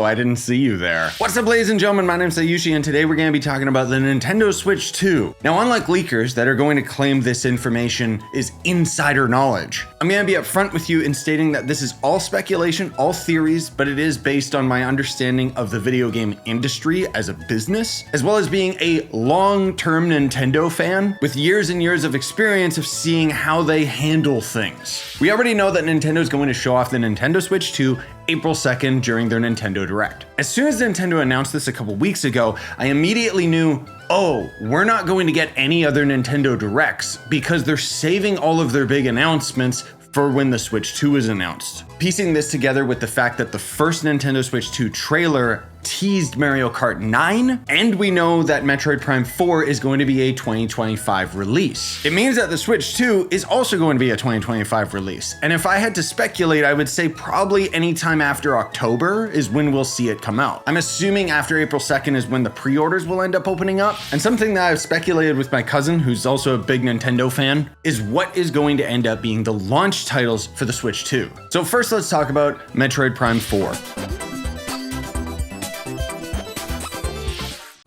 I didn't see you there. What's up, ladies and gentlemen? My name's Scyushi, and today we're going to be talking about the Nintendo Switch 2. Now, unlike leakers that are going to claim this information is insider knowledge, I'm going to be upfront with you in stating that this is all speculation, all theories, but it is based on my understanding of the video game industry as a business, as well as being a long-term Nintendo fan with years and years of experience of seeing how they handle things. We already know that Nintendo is going to show off the Nintendo Switch 2 April 2nd during their Nintendo Direct. As soon as Nintendo announced this a couple weeks ago, I immediately knew, oh, we're not going to get any other Nintendo Directs because they're saving all of their big announcements for when the Switch 2 is announced. Piecing this together with the fact that the first Nintendo Switch 2 trailer teased Mario Kart 9, and we know that Metroid Prime 4 is going to be a 2025 release. It means that the Switch 2 is also going to be a 2025 release. And if I had to speculate, I would say probably anytime after October is when we'll see it come out. I'm assuming after April 2nd is when the pre-orders will end up opening up. And something that I've speculated with my cousin, who's also a big Nintendo fan, is what is going to end up being the launch titles for the Switch 2. So first, let's talk about Metroid Prime 4.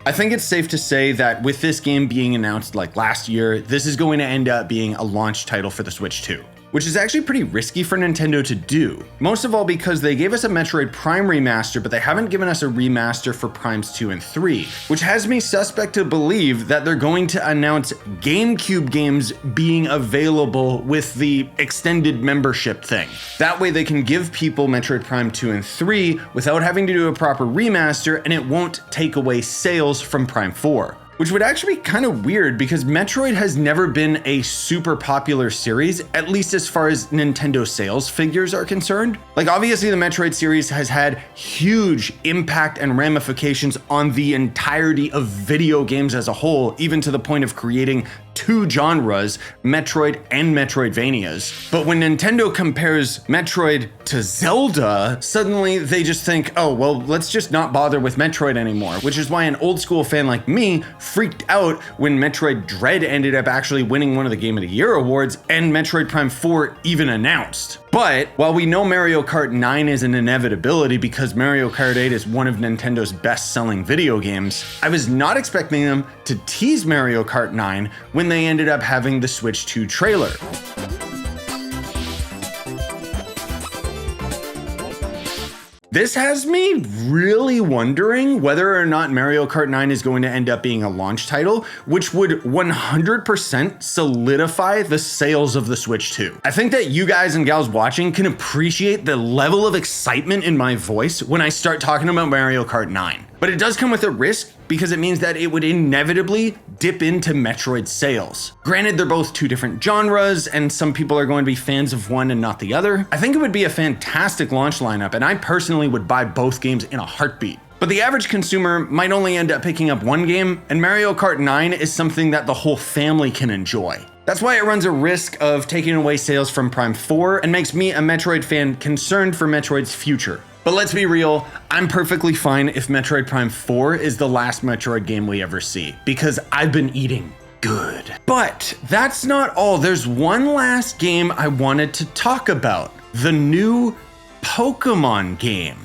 I think it's safe to say that with this game being announced like last year, this is going to end up being a launch title for the Switch 2. Which is actually pretty risky for Nintendo to do. Most of all because they gave us a Metroid Prime remaster, but they haven't given us a remaster for Primes 2 and 3, which has me suspect to believe that they're going to announce GameCube games being available with the extended membership thing. That way they can give people Metroid Prime 2 and 3 without having to do a proper remaster, and it won't take away sales from Prime 4. Which would actually be kind of weird because Metroid has never been a super popular series, at least as far as Nintendo sales figures are concerned. Like obviously the Metroid series has had huge impact and ramifications on the entirety of video games as a whole, even to the point of creating two genres, Metroid and Metroidvanias. But when Nintendo compares Metroid to Zelda, suddenly they just think, oh, well, let's just not bother with Metroid anymore, which is why an old school fan like me freaked out when Metroid Dread ended up actually winning one of the Game of the Year awards and Metroid Prime 4 even announced. But while we know Mario Kart 9 is an inevitability because Mario Kart 8 is one of Nintendo's best-selling video games, I was not expecting them to tease Mario Kart 9 when they ended up having the Switch 2 trailer. This has me really wondering whether or not Mario Kart 9 is going to end up being a launch title, which would 100% solidify the sales of the Switch 2. I think that you guys and gals watching can appreciate the level of excitement in my voice when I start talking about Mario Kart 9. But it does come with a risk because it means that it would inevitably dip into Metroid sales. Granted, they're both two different genres and some people are going to be fans of one and not the other. I think it would be a fantastic launch lineup and I personally would buy both games in a heartbeat. But the average consumer might only end up picking up one game, and Mario Kart 9 is something that the whole family can enjoy. That's why it runs a risk of taking away sales from Prime 4 and makes me a Metroid fan concerned for Metroid's future. But let's be real, I'm perfectly fine if Metroid Prime 4 is the last Metroid game we ever see, because I've been eating good. But that's not all. There's one last game I wanted to talk about. The new Pokemon game.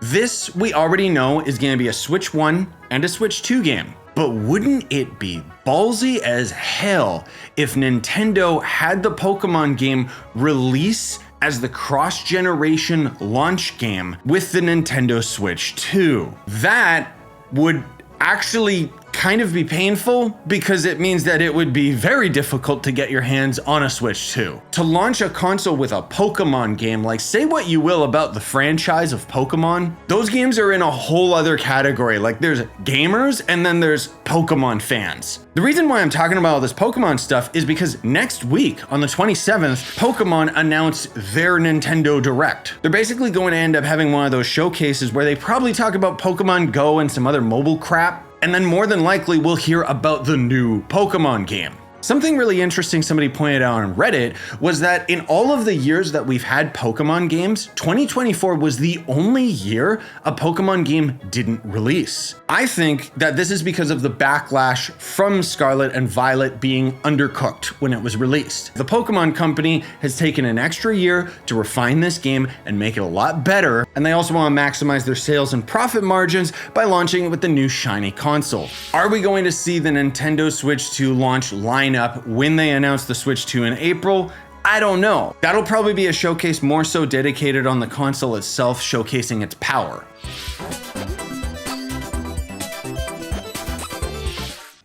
This, we already know, is going to be a Switch 1 and a Switch 2 game. But wouldn't it be ballsy as hell if Nintendo had the Pokemon game release as the cross-generation launch game with the Nintendo Switch 2? That would actually kind of be painful because it means that it would be very difficult to get your hands on a Switch 2. To launch a console with a Pokemon game, like say what you will about the franchise of Pokemon, those games are in a whole other category. Like there's gamers and then there's Pokemon fans. The reason why I'm talking about all this Pokemon stuff is because next week on the 27th, Pokemon announced their Nintendo Direct. They're basically going to end up having one of those showcases where they probably talk about Pokemon Go and some other mobile crap. And then more than likely we'll hear about the new Pokemon game. Something really interesting somebody pointed out on Reddit was that in all of the years that we've had Pokemon games, 2024 was the only year a Pokemon game didn't release. I think that this is because of the backlash from Scarlet and Violet being undercooked when it was released. The Pokemon Company has taken an extra year to refine this game and make it a lot better, and they also want to maximize their sales and profit margins by launching it with the new shiny console. Are we going to see the Nintendo Switch 2 launch lineup when they announce the Switch 2 in April? I don't know. That'll probably be a showcase more so dedicated on the console itself, showcasing its power.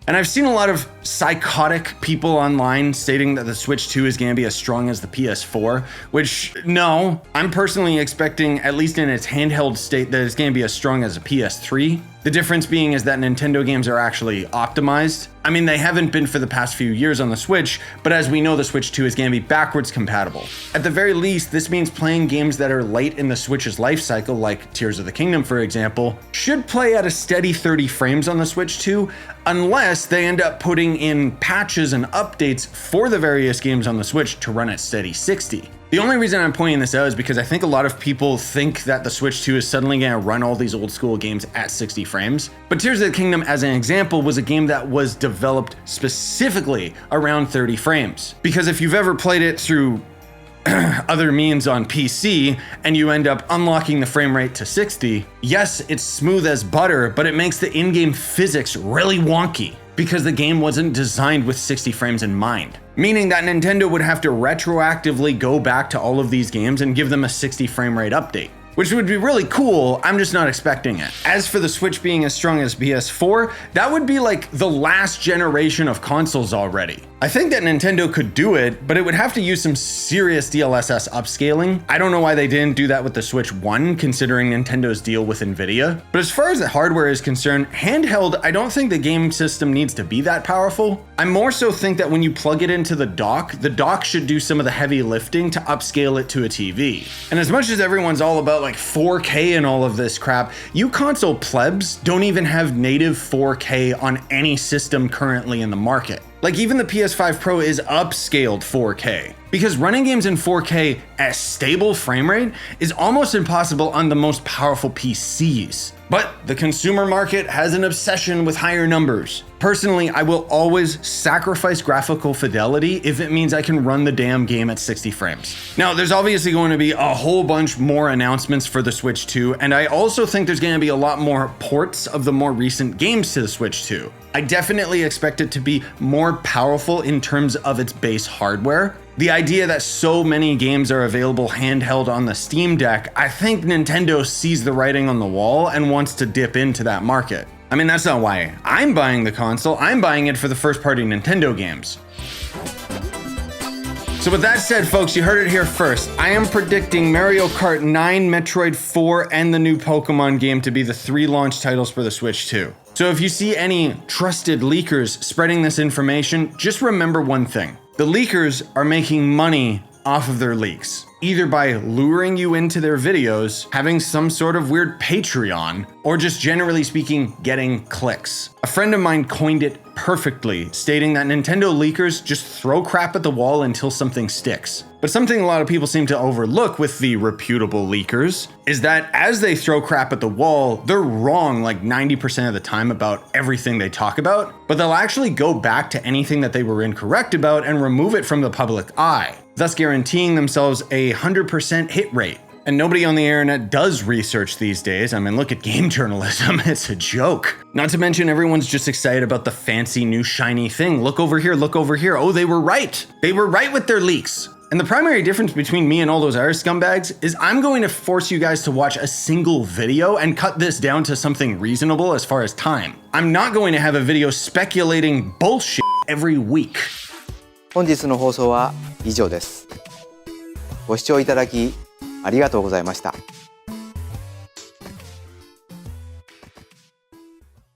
And I've seen a lot of psychotic people online stating that the Switch 2 is going to be as strong as the PS4, which no, I'm personally expecting, at least in its handheld state, that it's going to be as strong as a PS3. The difference being is that Nintendo games are actually optimized. I mean, they haven't been for the past few years on the Switch, but as we know, the Switch 2 is going to be backwards compatible. At the very least, this means playing games that are late in the Switch's life cycle, like Tears of the Kingdom, for example, should play at a steady 30 frames on the Switch 2, unless they end up putting in patches and updates for the various games on the Switch to run at steady 60. The only reason I'm pointing this out is because I think a lot of people think that the Switch 2 is suddenly going to run all these old school games at 60 frames. But Tears of the Kingdom, as an example, was a game that was developed specifically around 30 frames. Because if you've ever played it through other means on PC and you end up unlocking the frame rate to 60, yes, it's smooth as butter, but it makes the in-game physics really wonky because the game wasn't designed with 60 frames in mind. Meaning that Nintendo would have to retroactively go back to all of these games and give them a 60 frame rate update, which would be really cool. I'm just not expecting it. As for the Switch being as strong as PS4, that would be like the last generation of consoles already. I think that Nintendo could do it, but it would have to use some serious DLSS upscaling. I don't know why they didn't do that with the Switch 1, considering Nintendo's deal with Nvidia. But as far as the hardware is concerned, handheld, I don't think the game system needs to be that powerful. I more so think that when you plug it into the dock should do some of the heavy lifting to upscale it to a TV. And as much as everyone's all about like 4K and all of this crap, you console plebs don't even have native 4K on any system currently in the market. Like even the PS5 Pro is upscaled 4K. Because running games in 4K at stable frame rate is almost impossible on the most powerful PCs. But the consumer market has an obsession with higher numbers. Personally, I will always sacrifice graphical fidelity if it means I can run the damn game at 60 frames. Now, there's obviously going to be a whole bunch more announcements for the Switch 2, and I also think there's going to be a lot more ports of the more recent games to the Switch 2. I definitely expect it to be more powerful in terms of its base hardware. The idea that so many games are available handheld on the Steam Deck, I think Nintendo sees the writing on the wall and wants to dip into that market. I mean, that's not why I'm buying the console. I'm buying it for the first-party Nintendo games. So with that said, folks, you heard it here first. I am predicting Mario Kart 9, Metroid 4, and the new Pokemon game to be the 3 launch titles for the Switch 2. So if you see any trusted leakers spreading this information, just remember one thing. The leakers are making money off of their leaks, either by luring you into their videos, having some sort of weird Patreon, or just generally speaking, getting clicks. A friend of mine coined it perfectly, stating that Nintendo leakers just throw crap at the wall until something sticks. But something a lot of people seem to overlook with the reputable leakers is that as they throw crap at the wall, they're wrong like 90% of the time about everything they talk about, but they'll actually go back to anything that they were incorrect about and remove it from the public eye, thus guaranteeing themselves a 100% hit rate. And nobody on the internet does research these days. I mean, look at game journalism, it's a joke. Not to mention everyone's just excited about the fancy new shiny thing. Look over here, look over here. Oh, they were right. They were right with their leaks. And the primary difference between me and all those other scumbags is I'm going to force you guys to watch a single video and cut this down to something reasonable as far as time. I'm not going to have a video speculating bullshit every week. 本日の放送は以上です。ご視聴いただきありがとうございました。